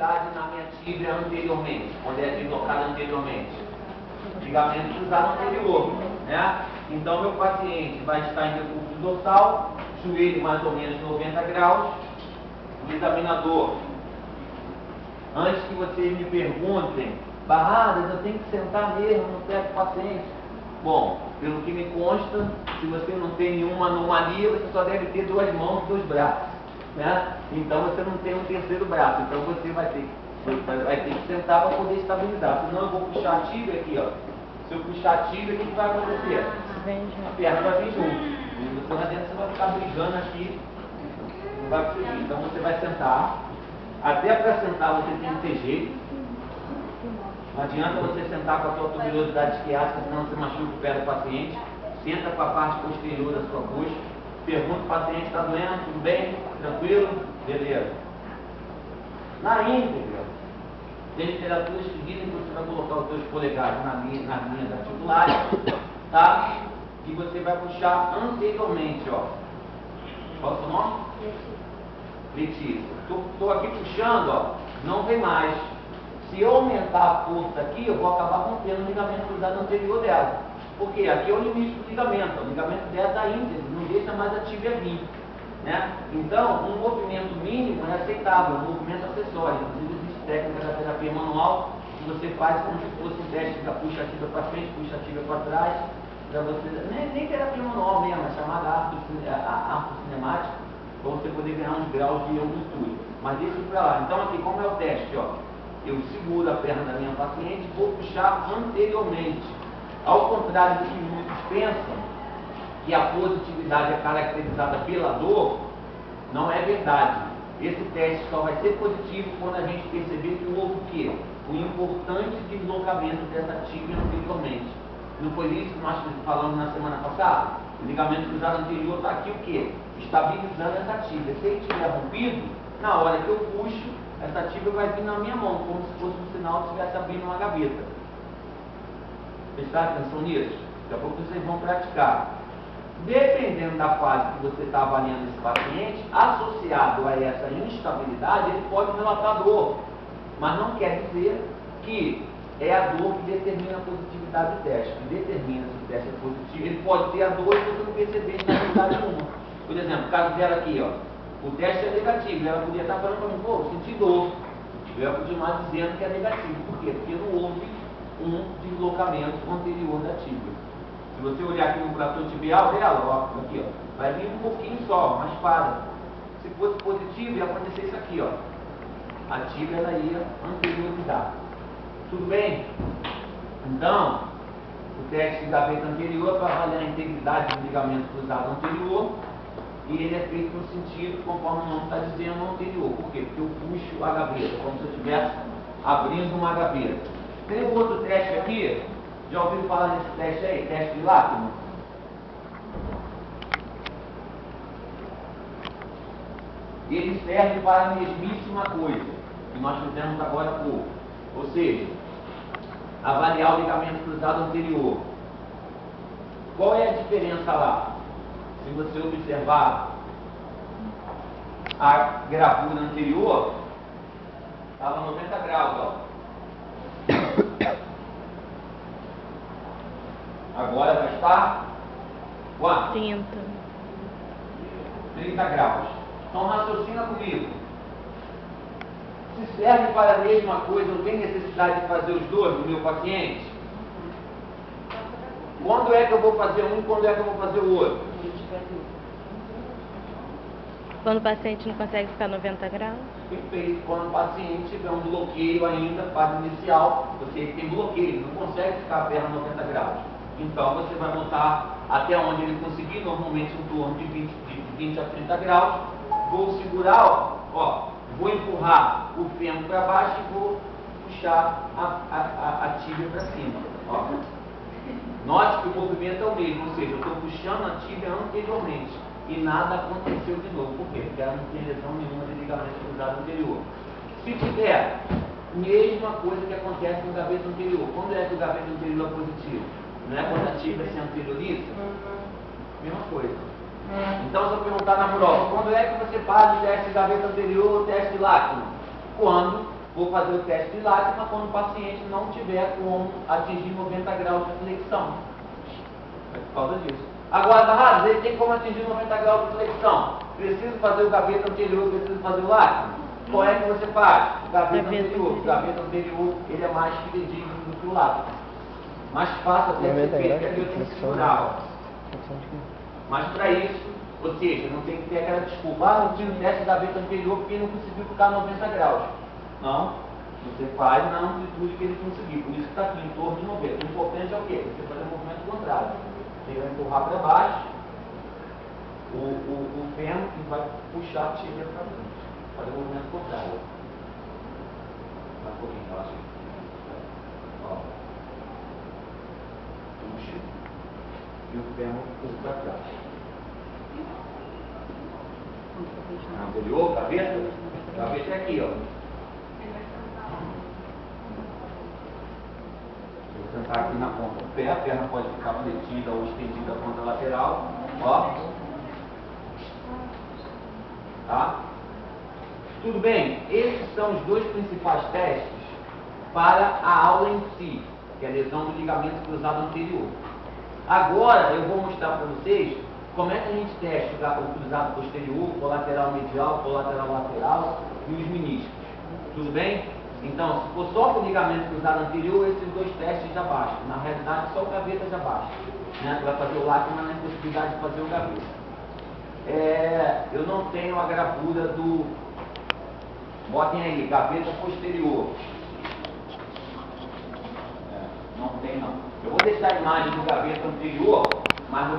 estabilidade na minha tíbia anteriormente, quando é deslocada anteriormente? Ligamento cruzado anterior, né? Então, meu paciente vai estar em decúbito dorsal, joelho mais ou menos 90 graus, o examinador. Antes que vocês me perguntem, Barradas, eu tenho que sentar mesmo no pé do paciente. Bom, pelo que me consta, se você não tem nenhuma anomalia, você só deve ter 2 mãos e 2 braços, né? Então você não tem um terceiro braço, então você vai ter que sentar para poder estabilizar. Senão eu vou puxar a tíbia aqui, ó. Se eu puxar a tíbia, o que vai acontecer? A perna vai vir junto. E você lá dentro você vai ficar brigando aqui, não vai conseguir. Então você vai sentar. Até para sentar você tem que ter jeito. Não adianta você sentar com a sua tuberosidade isquiática, senão você machuca o pé do paciente. Senta com a parte posterior da sua coxa. Pergunta ao paciente, está doendo? Tudo bem? Tranquilo? Beleza. Na íntegra, tem literaturas que dizem que você vai colocar os seus polegares nas linhas articulares, tá? E você vai puxar anteriormente, ó. Qual é o seu nome? Letícia. Estou aqui puxando, ó. Não vem mais. Se eu aumentar a força aqui, eu vou acabar rompendo o ligamento cruzado anterior dela. Porque aqui é o limite do ligamento. O ligamento dela está íntegro, não deixa mais a tíbia vir, né? Então, um movimento mínimo é aceitável, um movimento acessório. Inclusive, existe técnica da terapia manual que você faz como se fosse um teste que puxa a tíbia para frente, puxa a tíbia para trás. Para você, nem terapia manual mesmo, é chamada arco cinemático, para você poder ganhar uns graus de amplitude. Mas deixa isso para lá. Então, aqui, como é o teste, ó? Eu seguro a perna da minha paciente e vou puxar anteriormente. Ao contrário do que muitos pensam, que a positividade é caracterizada pela dor, não é verdade. Esse teste só vai ser positivo quando a gente perceber que houve o quê? O importante deslocamento dessa tíbia anteriormente. Não foi isso que nós falamos na semana passada? O ligamento cruzado anterior está aqui o quê? Estabilizando essa tíbia. Se ele estiver rompido, na hora que eu puxo, essa tíbia vai vir na minha mão, como se fosse um sinal de estivesse abrindo uma gaveta. Prestar atenção nisso? Daqui a pouco vocês vão praticar. Dependendo da fase que você está avaliando esse paciente, associado a essa instabilidade, ele pode relatar dor. Mas não quer dizer que é a dor que determina a positividade do teste. Que determina se o teste é positivo. Ele pode ter a dor e você não perceber instabilidade nenhuma. Por exemplo, o caso dela aqui, ó. O teste é negativo, ela podia estar falando para mim, pô, senti dor. Eu podia mais dizendo que é negativo. Por quê? Porque não houve um deslocamento anterior da tíbia. Se você olhar aqui no platô tibial dela, ó, aqui, ó, vai vir um pouquinho só, mas para. Se fosse positivo, ia acontecer isso aqui, ó. A tíbia ela ia anteriorizar. Tudo bem? Então, o teste de gaveta anterior é para avaliar a integridade do ligamento cruzado anterior. E ele é feito no sentido, conforme o nome está dizendo, anterior. Por quê? Porque eu puxo a gaveta, como se eu estivesse abrindo uma gaveta. Tem um outro teste aqui, já ouviram falar nesse teste aí? Teste de Lachman? Ele serve para a mesmíssima coisa que nós fizemos agora há pouco. Ou seja, avaliar o ligamento cruzado anterior. Qual é a diferença lá? Se você observar a gravura anterior, estava 90 graus, ó. Agora vai estar quanto? 30 graus. Então raciocina comigo. Se serve para a mesma coisa, não tem necessidade de fazer os dois no meu paciente? Quando é que eu vou fazer um e quando é que eu vou fazer o outro? Quando o paciente não consegue ficar 90 graus? Perfeito. Quando o paciente tiver um bloqueio ainda, fase inicial, você tem bloqueio, não consegue ficar a perna 90 graus. Então você vai botar até onde ele conseguir, normalmente em torno de 20 a 30 graus. Vou segurar, ó, vou empurrar o fêmur para baixo e vou puxar a tíbia para cima. Ó. Note que o movimento é o mesmo, ou seja, eu estou puxando a tíbia anteriormente e nada aconteceu de novo. Por quê? Porque ela não tem lesão nenhuma de ligamento cruzado anterior. Se tiver, mesma coisa que acontece no gaveta anterior. Quando é que o gaveta anterior é positivo? Não é quando a tíbia se anterioriza? Mesma coisa. Então, se eu perguntar na prova, quando é que você faz o teste de gaveta anterior ou o teste de Lachman? Quando vou fazer o teste de lágrima quando o paciente não tiver como atingir 90 graus de flexão. É por causa disso. Agora, Barrados, ele tem como atingir 90 graus de flexão. Preciso fazer o gaveta anterior, preciso fazer o lágrima. Qual é que você faz? O gaveta anterior. O gaveta anterior, ele é mais fidedigno do que o lágrima. Mais fácil até ser feito, que aqui eu tenho que segurar. Mas para isso, ou seja, não tem que ter aquela desculpa, não fiz o teste da gaveta anterior porque não conseguiu ficar 90 graus. Não, você faz na amplitude que ele conseguir, por isso que está aqui em torno de 90. O importante é o quê? Você fazer o movimento contrário. Ele vai empurrar para baixo, o fêmur que vai puxar a tibia para frente. Fazer o movimento contrário. Vai um pouquinho, relaxa. Ó. Puxa. E o fêmur puxa para trás. Anterior, gaveta. Gaveta é aqui, ó. Vou sentar aqui na ponta do pé, a perna pode ficar fletida ou estendida contra a lateral. Ó. Tá? Tudo bem? Esses são os dois principais testes para a aula em si, que é a lesão do ligamento cruzado anterior. Agora eu vou mostrar para vocês como é que a gente testa o cruzado posterior, o colateral medial, o colateral lateral e os meniscos. Tudo bem? Então, se for só com o ligamento cruzado anterior, esses dois testes já bastam. Na realidade, só o gaveta já basta. Né? Tu vai fazer o lágrima na impossibilidade de fazer o gaveta. Eu não tenho a gravura do... Botem aí, gaveta posterior. Não tem não. Eu vou deixar a imagem do gaveta anterior, mas